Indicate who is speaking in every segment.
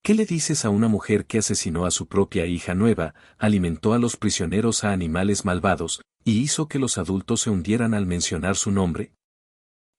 Speaker 1: ¿Qué le dices a una mujer que asesinó a su propia hija nueva, alimentó a los prisioneros a animales malvados, y hizo que los adultos se hundieran al mencionar su nombre?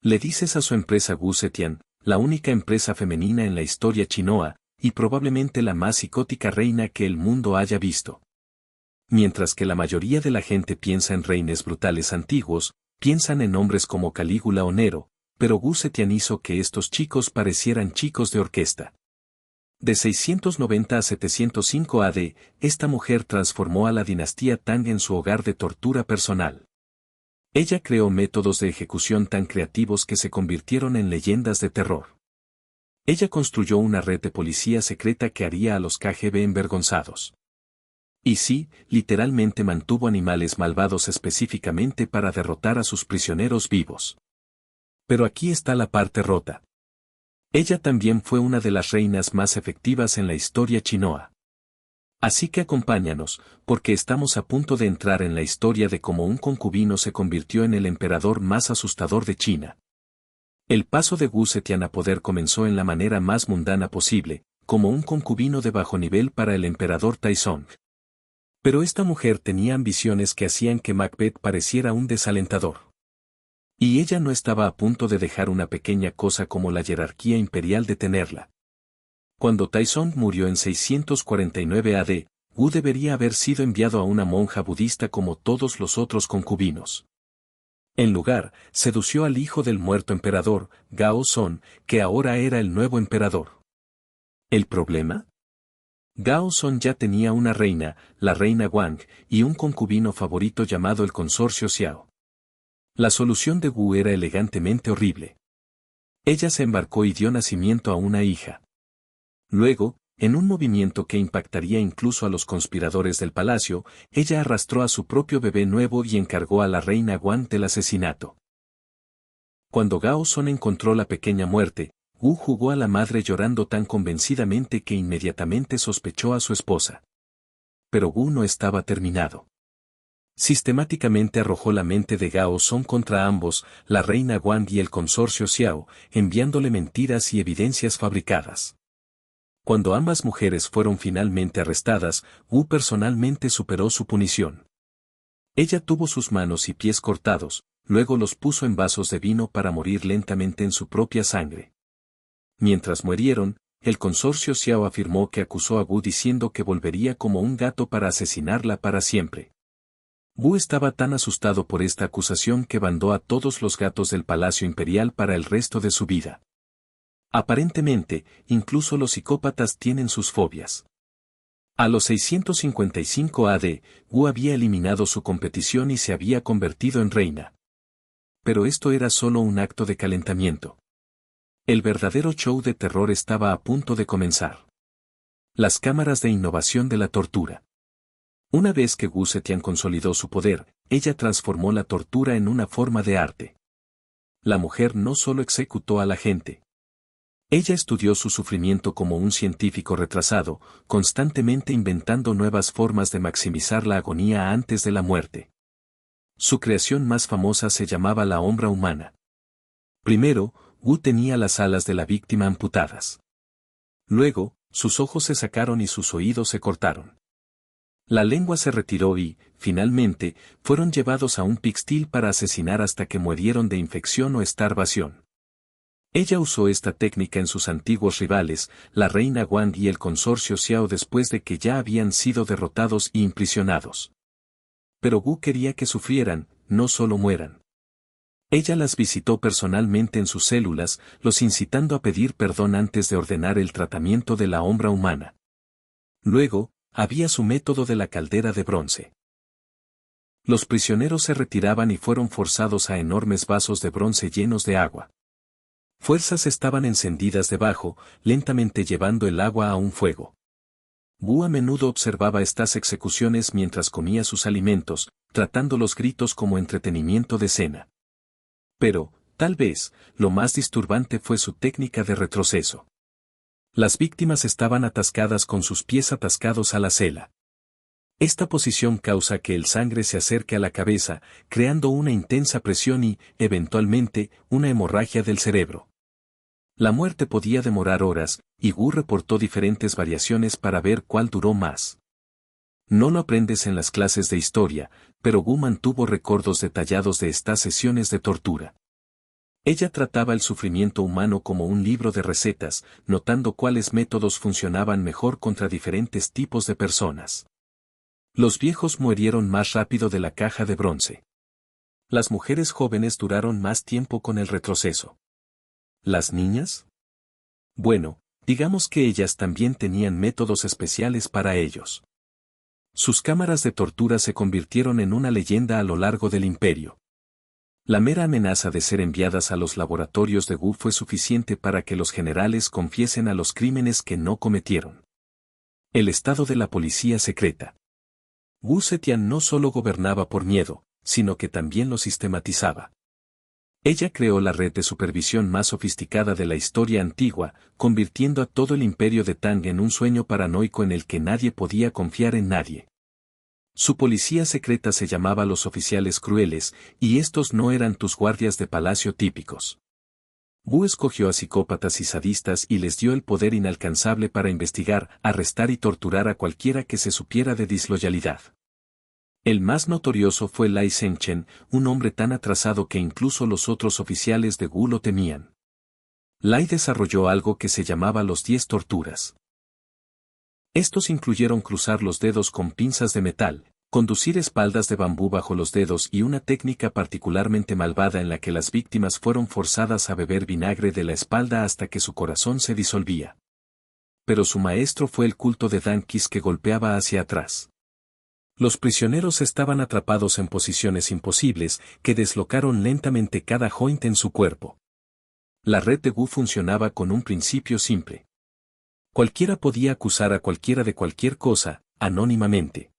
Speaker 1: Le dices a su empresa Wu Zetian, la única empresa femenina en la historia chinoa, y probablemente la más psicótica reina que el mundo haya visto. Mientras que la mayoría de la gente piensa en reines brutales antiguos, piensan en hombres como Calígula o Nero, pero Wu Zetian hizo que estos chicos parecieran chicos de orquesta. De 690 a 705 AD, esta mujer transformó a la dinastía Tang en su hogar de tortura personal. Ella creó métodos de ejecución tan creativos que se convirtieron en leyendas de terror. Ella construyó una red de policía secreta que haría a los KGB envergonzados. Y sí, literalmente mantuvo animales malvados específicamente para derrotar a sus prisioneros vivos. Pero aquí está la parte rota. Ella también fue una de las reinas más efectivas en la historia chinoa. Así que acompáñanos, porque estamos a punto de entrar en la historia de cómo un concubino se convirtió en el emperador más asustador de China. El paso de Wu Zetian a poder comenzó en la manera más mundana posible, como un concubino de bajo nivel para el emperador Taizong. Pero esta mujer tenía ambiciones que hacían que Macbeth pareciera un desalentador. Y ella no estaba a punto de dejar una pequeña cosa como la jerarquía imperial detenerla. Cuando Taizong murió en 649 AD, Wu debería haber sido enviado a una monja budista como todos los otros concubinos. En lugar, sedució al hijo del muerto emperador, Gao Zong, que ahora era el nuevo emperador. ¿El problema? Gao Zong ya tenía una reina, la reina Wang, y un concubino favorito llamado el consorcio Xiao. La solución de Wu era elegantemente horrible. Ella se embarcó y dio nacimiento a una hija. Luego, en un movimiento que impactaría incluso a los conspiradores del palacio, ella arrastró a su propio bebé nuevo y encargó a la reina Wang del asesinato. Cuando Gao Zong encontró la pequeña muerte, Wu jugó a la madre llorando tan convencidamente que inmediatamente sospechó a su esposa. Pero Wu no estaba terminado. Sistemáticamente arrojó la mente de Gao Zong contra ambos, la reina Wang y el consorcio Xiao, enviándole mentiras y evidencias fabricadas. Cuando ambas mujeres fueron finalmente arrestadas, Wu personalmente superó su punición. Ella tuvo sus manos y pies cortados, luego los puso en vasos de vino para morir lentamente en su propia sangre. Mientras murieron, el consorcio Xiao afirmó que acusó a Wu diciendo que volvería como un gato para asesinarla para siempre. Wu estaba tan asustado por esta acusación que mandó a todos los gatos del Palacio Imperial para el resto de su vida. Aparentemente, incluso los psicópatas tienen sus fobias. A los 655 AD, Wu había eliminado su competición y se había convertido en reina. Pero esto era solo un acto de calentamiento. El verdadero show de terror estaba a punto de comenzar. Las cámaras de innovación de la tortura. Una vez que Wu Zetian consolidó su poder, ella transformó la tortura en una forma de arte. La mujer no solo ejecutó a la gente. Ella estudió su sufrimiento como un científico retrasado, constantemente inventando nuevas formas de maximizar la agonía antes de la muerte. Su creación más famosa se llamaba la sombra humana. Primero, Wu tenía las alas de la víctima amputadas. Luego, sus ojos se sacaron y sus oídos se cortaron. La lengua se retiró y, finalmente, fueron llevados a un pixtil para asesinar hasta que murieron de infección o starvación. Ella usó esta técnica en sus antiguos rivales, la reina Wang y el consorcio Xiao después de que ya habían sido derrotados y imprisionados. Pero Wu quería que sufrieran, no solo mueran. Ella las visitó personalmente en sus células, los incitando a pedir perdón antes de ordenar el tratamiento de la sombra humana. Luego, había su método de la caldera de bronce. Los prisioneros se retiraban y fueron forzados a enormes vasos de bronce llenos de agua. Fuerzas estaban encendidas debajo, lentamente llevando el agua a un fuego. Wu a menudo observaba estas ejecuciones mientras comía sus alimentos, tratando los gritos como entretenimiento de cena. Pero, tal vez, lo más disturbante fue su técnica de retroceso. Las víctimas estaban atascadas con sus pies atascados a la cela. Esta posición causa que el sangre se acerque a la cabeza, creando una intensa presión y, eventualmente, una hemorragia del cerebro. La muerte podía demorar horas, y Gu reportó diferentes variaciones para ver cuál duró más. No lo aprendes en las clases de historia, pero Gu mantuvo recuerdos detallados de estas sesiones de tortura. Ella trataba el sufrimiento humano como un libro de recetas, notando cuáles métodos funcionaban mejor contra diferentes tipos de personas. Los viejos murieron más rápido de la caja de bronce. Las mujeres jóvenes duraron más tiempo con el retroceso. ¿Las niñas? Bueno, digamos que ellas también tenían métodos especiales para ellos. Sus cámaras de tortura se convirtieron en una leyenda a lo largo del imperio. La mera amenaza de ser enviadas a los laboratorios de Gu fue suficiente para que los generales confiesen a los crímenes que no cometieron. El estado de la policía secreta. Wu Zetian no solo gobernaba por miedo, sino que también lo sistematizaba. Ella creó la red de supervisión más sofisticada de la historia antigua, convirtiendo a todo el imperio de Tang en un sueño paranoico en el que nadie podía confiar en nadie. Su policía secreta se llamaba los oficiales crueles, y estos no eran tus guardias de palacio típicos. Wu escogió a psicópatas y sadistas y les dio el poder inalcanzable para investigar, arrestar y torturar a cualquiera que se supiera de disloyalidad. El más notorioso fue Lai Zhengchen, un hombre tan atrasado que incluso los otros oficiales de Wu lo temían. Lai desarrolló algo que se llamaba los 10 torturas. Estos incluyeron cruzar los dedos con pinzas de metal, conducir espaldas de bambú bajo los dedos y una técnica particularmente malvada en la que las víctimas fueron forzadas a beber vinagre de la espalda hasta que su corazón se disolvía. Pero su maestro fue el culto de Dankis que golpeaba hacia atrás. Los prisioneros estaban atrapados en posiciones imposibles que deslocaron lentamente cada joint en su cuerpo. La red de Wu funcionaba con un principio simple. Cualquiera podía acusar a cualquiera de cualquier cosa, anónimamente.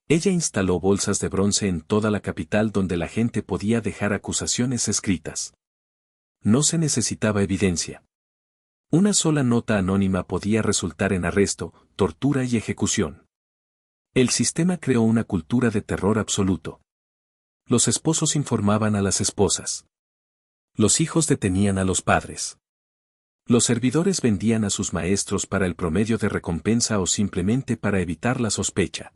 Speaker 1: Ella instaló bolsas de bronce en toda la capital donde la gente podía dejar acusaciones escritas. No se necesitaba evidencia. Una sola nota anónima podía resultar en arresto, tortura y ejecución. El sistema creó una cultura de terror absoluto. Los esposos informaban a las esposas. Los hijos detenían a los padres. Los servidores vendían a sus maestros para el promedio de recompensa o simplemente para evitar la sospecha.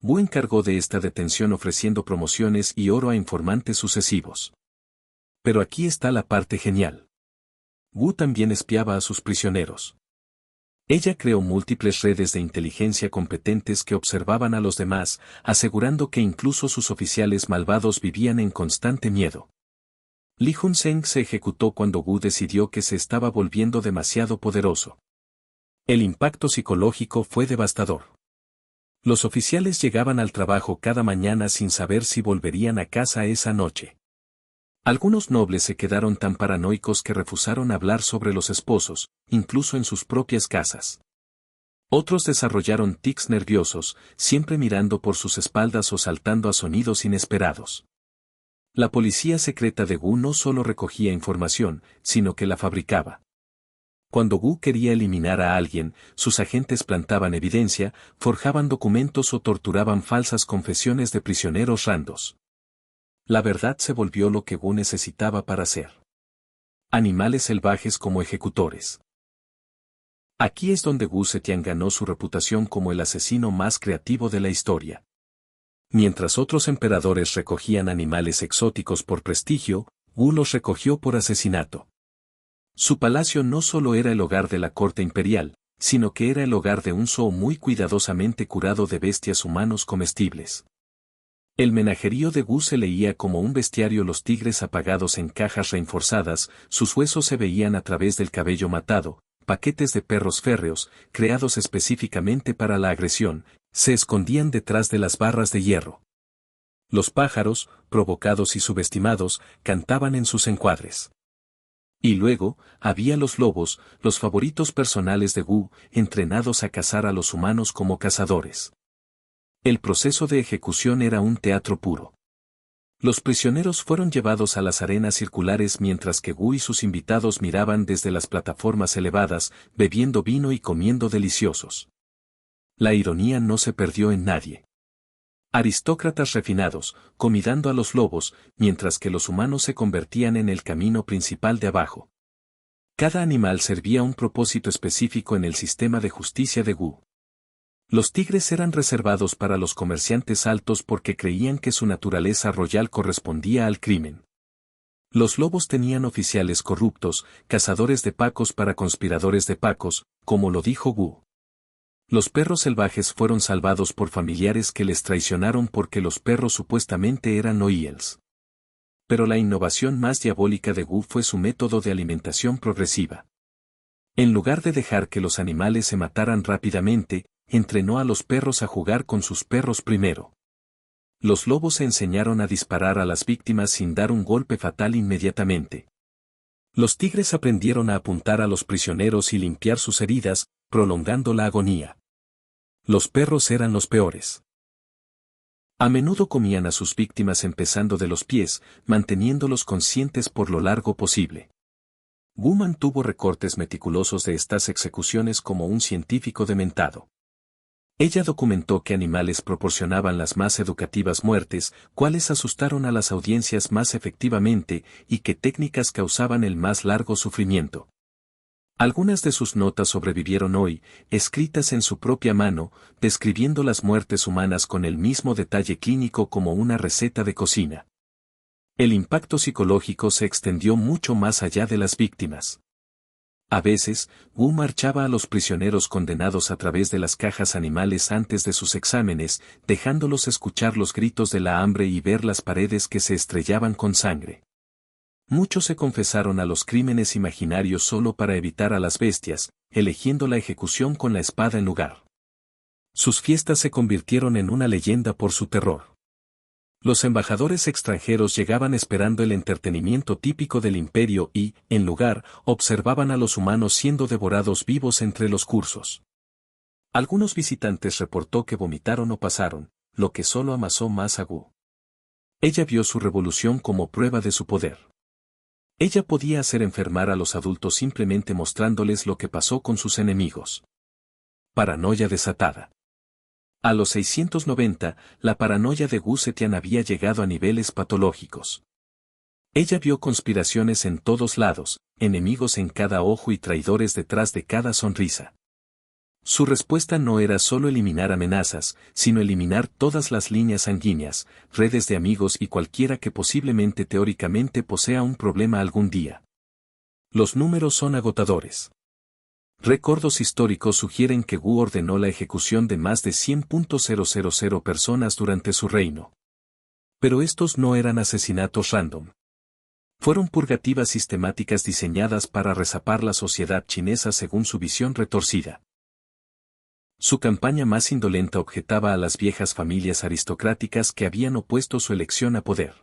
Speaker 1: Wu encargó de esta detención ofreciendo promociones y oro a informantes sucesivos. Pero aquí está la parte genial. Wu también espiaba a sus prisioneros. Ella creó múltiples redes de inteligencia competentes que observaban a los demás, asegurando que incluso sus oficiales malvados vivían en constante miedo. Li Junzeng se ejecutó cuando Wu decidió que se estaba volviendo demasiado poderoso. El impacto psicológico fue devastador. Los oficiales llegaban al trabajo cada mañana sin saber si volverían a casa esa noche. Algunos nobles se quedaron tan paranoicos que rehusaron hablar sobre los esposos, incluso en sus propias casas. Otros desarrollaron tics nerviosos, siempre mirando por sus espaldas o saltando a sonidos inesperados. La policía secreta de Wu no solo recogía información, sino que la fabricaba. Cuando Wu quería eliminar a alguien, sus agentes plantaban evidencia, forjaban documentos o torturaban falsas confesiones de prisioneros randos. La verdad se volvió lo que Wu necesitaba para ser animales salvajes como ejecutores. Aquí es donde Wu Zetian ganó su reputación como el asesino más creativo de la historia. Mientras otros emperadores recogían animales exóticos por prestigio, Wu los recogió por asesinato. Su palacio no solo era el hogar de la corte imperial, sino que era el hogar de un zoo muy cuidadosamente curado de bestias humanos comestibles. El menajerío de Wu se leía como un bestiario, los tigres apagados en cajas reforzadas, sus huesos se veían a través del cabello matado, paquetes de perros férreos, creados específicamente para la agresión, se escondían detrás de las barras de hierro. Los pájaros, provocados y subestimados, cantaban en sus encuadres. Y luego, había los lobos, los favoritos personales de Wu, entrenados a cazar a los humanos como cazadores. El proceso de ejecución era un teatro puro. Los prisioneros fueron llevados a las arenas circulares mientras que Wu y sus invitados miraban desde las plataformas elevadas, bebiendo vino y comiendo deliciosos. La ironía no se perdió en nadie. Aristócratas refinados, convidando a los lobos, mientras que los humanos se convertían en el camino principal de abajo. Cada animal servía un propósito específico en el sistema de justicia de Wu. Los tigres eran reservados para los comerciantes altos porque creían que su naturaleza royal correspondía al crimen. Los lobos tenían oficiales corruptos, cazadores de pacos para conspiradores de pacos, como lo dijo Wu. Los perros salvajes fueron salvados por familiares que les traicionaron porque los perros supuestamente eran loyales. Pero la innovación más diabólica de Wu fue su método de alimentación progresiva. En lugar de dejar que los animales se mataran rápidamente, entrenó a los perros a jugar con sus perros primero. Los lobos se enseñaron a disparar a las víctimas sin dar un golpe fatal inmediatamente. Los tigres aprendieron a apuntar a los prisioneros y limpiar sus heridas, prolongando la agonía. Los perros eran los peores. A menudo comían a sus víctimas empezando de los pies, manteniéndolos conscientes por lo largo posible. Wu mantuvo recortes meticulosos de estas ejecuciones como un científico dementado. Ella documentó que animales proporcionaban las más educativas muertes, cuáles asustaron a las audiencias más efectivamente y qué técnicas causaban el más largo sufrimiento. Algunas de sus notas sobrevivieron hoy, escritas en su propia mano, describiendo las muertes humanas con el mismo detalle clínico como una receta de cocina. El impacto psicológico se extendió mucho más allá de las víctimas. A veces, Wu marchaba a los prisioneros condenados a través de las cajas animales antes de sus exámenes, dejándolos escuchar los gritos de la hambre y ver las paredes que se estrellaban con sangre. Muchos se confesaron a los crímenes imaginarios solo para evitar a las bestias, eligiendo la ejecución con la espada en lugar. Sus fiestas se convirtieron en una leyenda por su terror. Los embajadores extranjeros llegaban esperando el entretenimiento típico del imperio y, en lugar, observaban a los humanos siendo devorados vivos entre los cursos. Algunos visitantes reportó que vomitaron o pasaron, lo que solo amasó más a Wu. Ella vio su revolución como prueba de su poder. Ella podía hacer enfermar a los adultos simplemente mostrándoles lo que pasó con sus enemigos. Paranoia desatada. A los 690, la paranoia de Wu Zetian había llegado a niveles patológicos. Ella vio conspiraciones en todos lados, enemigos en cada ojo y traidores detrás de cada sonrisa. Su respuesta no era solo eliminar amenazas, sino eliminar todas las líneas sanguíneas, redes de amigos y cualquiera que posiblemente teóricamente posea un problema algún día. Los números son agotadores. Récords históricos sugieren que Wu ordenó la ejecución de más de 100.000 personas durante su reino. Pero estos no eran asesinatos random. Fueron purgativas sistemáticas diseñadas para resapar la sociedad chinesa según su visión retorcida. Su campaña más indolenta objetaba a las viejas familias aristocráticas que habían opuesto su elección a poder.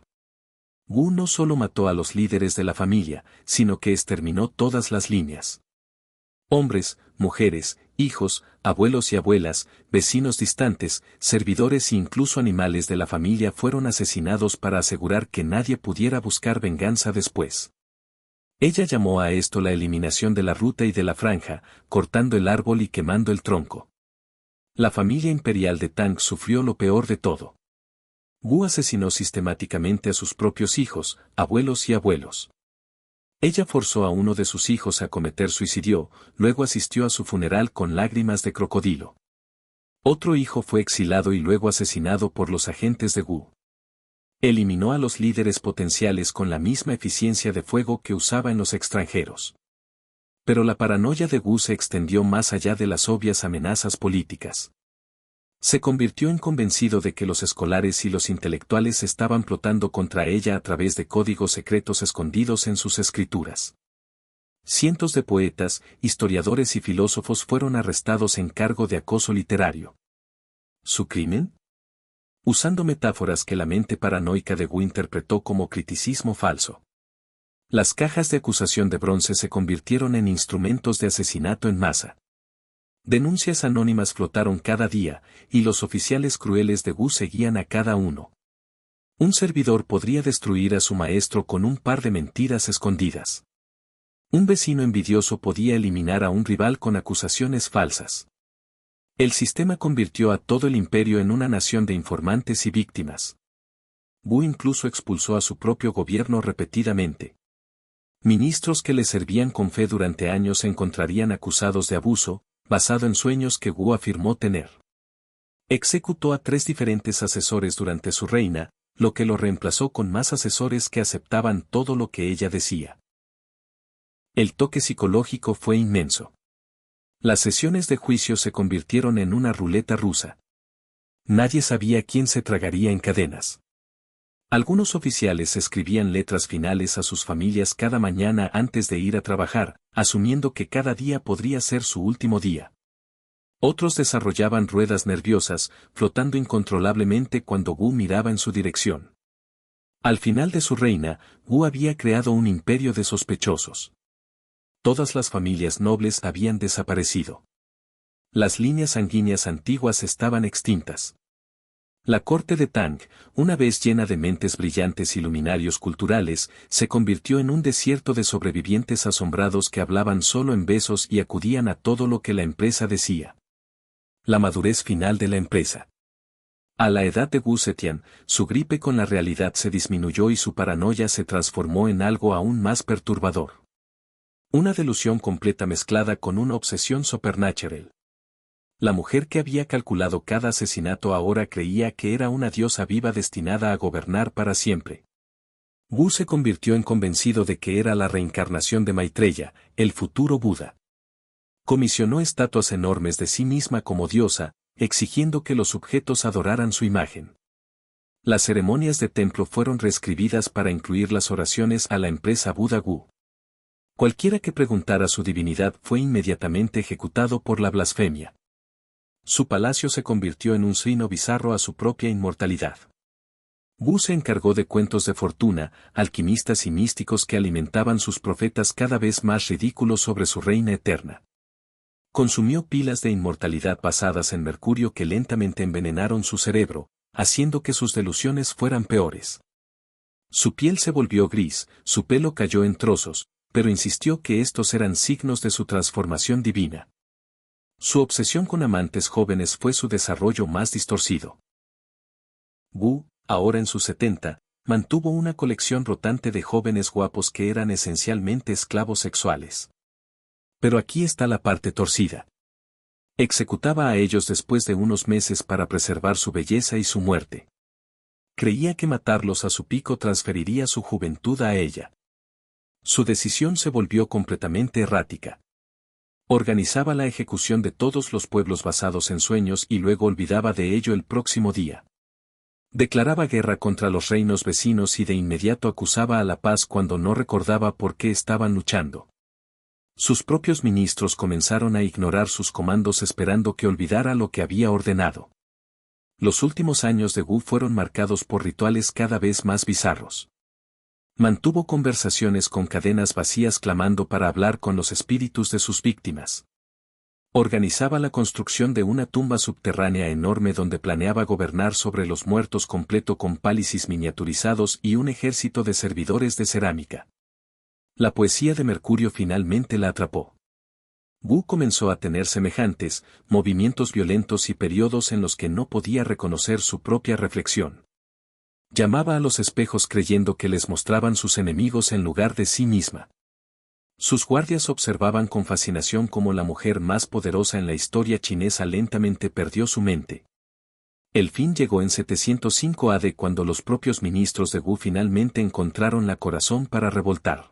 Speaker 1: Wu no solo mató a los líderes de la familia, sino que exterminó todas las líneas. Hombres, mujeres, hijos, abuelos y abuelas, vecinos distantes, servidores e incluso animales de la familia fueron asesinados para asegurar que nadie pudiera buscar venganza después. Ella llamó a esto la eliminación de la ruta y de la franja, cortando el árbol y quemando el tronco. La familia imperial de Tang sufrió lo peor de todo. Wu asesinó sistemáticamente a sus propios hijos, abuelos y abuelos. Ella forzó a uno de sus hijos a cometer suicidio, luego asistió a su funeral con lágrimas de crocodilo. Otro hijo fue exilado y luego asesinado por los agentes de Wu. Eliminó a los líderes potenciales con la misma eficiencia de fuego que usaba en los extranjeros. Pero la paranoia de Wu se extendió más allá de las obvias amenazas políticas. Se convirtió en convencido de que los escolares y los intelectuales estaban plotando contra ella a través de códigos secretos escondidos en sus escrituras. Cientos de poetas, historiadores y filósofos fueron arrestados en cargo de acoso literario. ¿Su crimen? Usando metáforas que la mente paranoica de Wu interpretó como criticismo falso. Las cajas de acusación de bronce se convirtieron en instrumentos de asesinato en masa. Denuncias anónimas flotaron cada día, y los oficiales crueles de Wu seguían a cada uno. Un servidor podría destruir a su maestro con un par de mentiras escondidas. Un vecino envidioso podía eliminar a un rival con acusaciones falsas. El sistema convirtió a todo el imperio en una nación de informantes y víctimas. Wu incluso expulsó a su propio gobierno repetidamente. Ministros que le servían con fe durante años se encontrarían acusados de abuso, basado en sueños que Wu afirmó tener. Executó a 3 diferentes asesores durante su reina, lo que lo reemplazó con más asesores que aceptaban todo lo que ella decía. El toque psicológico fue inmenso. Las sesiones de juicio se convirtieron en una ruleta rusa. Nadie sabía quién se tragaría en cadenas. Algunos oficiales escribían letras finales a sus familias cada mañana antes de ir a trabajar, asumiendo que cada día podría ser su último día. Otros desarrollaban ruedas nerviosas, flotando incontrolablemente cuando Wu miraba en su dirección. Al final de su reina, Wu había creado un imperio de sospechosos. Todas las familias nobles habían desaparecido. Las líneas sanguíneas antiguas estaban extintas. La corte de Tang, una vez llena de mentes brillantes y luminarios culturales, se convirtió en un desierto de sobrevivientes asombrados que hablaban solo en besos y acudían a todo lo que la empresa decía. La madurez final de la empresa. A la edad de Wu Zetian, su gripe con la realidad se disminuyó y su paranoia se transformó en algo aún más perturbador. Una delusión completa mezclada con una obsesión supernatural. La mujer que había calculado cada asesinato ahora creía que era una diosa viva destinada a gobernar para siempre. Wu se convirtió en convencido de que era la reencarnación de Maitreya, el futuro Buda. Comisionó estatuas enormes de sí misma como diosa, exigiendo que los sujetos adoraran su imagen. Las ceremonias de templo fueron reescribidas para incluir las oraciones a la empresa Buda Wu. Cualquiera que preguntara su divinidad fue inmediatamente ejecutado por la blasfemia. Su palacio se convirtió en un sino bizarro a su propia inmortalidad. Wu se encargó de cuentos de fortuna, alquimistas y místicos que alimentaban sus profetas cada vez más ridículos sobre su reina eterna. Consumió pilas de inmortalidad basadas en mercurio que lentamente envenenaron su cerebro, haciendo que sus delusiones fueran peores. Su piel se volvió gris, su pelo cayó en trozos, pero insistió que estos eran signos de su transformación divina. Su obsesión con amantes jóvenes fue su desarrollo más distorcido. Wu, ahora en sus 70, mantuvo una colección rotante de jóvenes guapos que eran esencialmente esclavos sexuales. Pero aquí está la parte torcida. Executaba a ellos después de unos meses para preservar su belleza y su muerte. Creía que matarlos a su pico transferiría su juventud a ella. Su decisión se volvió completamente errática. Organizaba la ejecución de todos los pueblos basados en sueños y luego olvidaba de ello el próximo día. Declaraba guerra contra los reinos vecinos y de inmediato acusaba a la paz cuando no recordaba por qué estaban luchando. Sus propios ministros comenzaron a ignorar sus comandos esperando que olvidara lo que había ordenado. Los últimos años de Wu fueron marcados por rituales cada vez más bizarros. Mantuvo conversaciones con cadenas vacías clamando para hablar con los espíritus de sus víctimas. Organizaba la construcción de una tumba subterránea enorme donde planeaba gobernar sobre los muertos completo con pálices miniaturizados y un ejército de servidores de cerámica. La poesía de Mercurio finalmente la atrapó. Wu comenzó a tener semejantes, movimientos violentos y periodos en los que no podía reconocer su propia reflexión. Llamaba a los espejos creyendo que les mostraban sus enemigos en lugar de sí misma. Sus guardias observaban con fascinación cómo la mujer más poderosa en la historia chinesa lentamente perdió su mente. El fin llegó en 705 AD cuando los propios ministros de Wu finalmente encontraron la corazón para revoltar.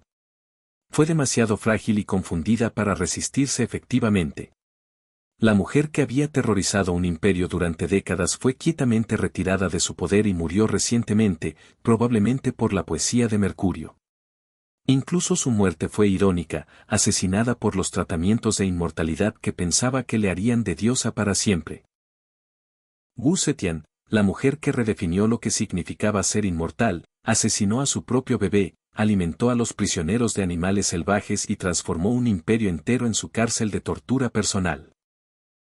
Speaker 1: Fue demasiado frágil y confundida para resistirse efectivamente. La mujer que había aterrorizado un imperio durante décadas fue quietamente retirada de su poder y murió recientemente, probablemente por la poesía de Mercurio. Incluso su muerte fue irónica, asesinada por los tratamientos de inmortalidad que pensaba que le harían de diosa para siempre. Wu Zetian, la mujer que redefinió lo que significaba ser inmortal, asesinó a su propio bebé, alimentó a los prisioneros de animales salvajes y transformó un imperio entero en su cárcel de tortura personal.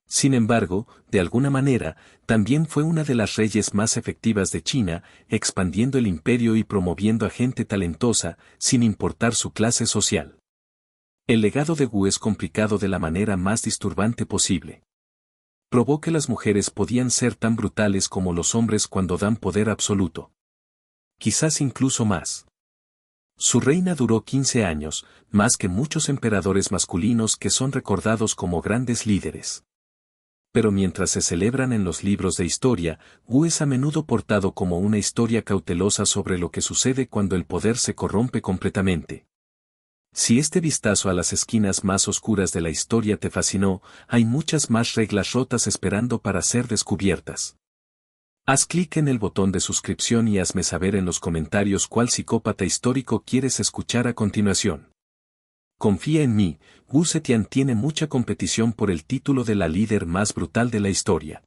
Speaker 1: Sin embargo, de alguna manera, también fue una de las reyes más efectivas de China, expandiendo el imperio y promoviendo a gente talentosa, sin importar su clase social. El legado de Wu es complicado de la manera más disturbante posible. Probó que las mujeres podían ser tan brutales como los hombres cuando dan poder absoluto. Quizás incluso más. Su reina duró 15 años, más que muchos emperadores masculinos que son recordados como grandes líderes. Pero mientras se celebran en los libros de historia, Wu es a menudo portado como una historia cautelosa sobre lo que sucede cuando el poder se corrompe completamente. Si este vistazo a las esquinas más oscuras de la historia te fascinó, hay muchas más reglas rotas esperando para ser descubiertas. Haz clic en el botón de suscripción y hazme saber en los comentarios cuál psicópata histórico quieres escuchar a continuación. Confía en mí, Wu Zetian tiene mucha competición por el título de la líder más brutal de la historia.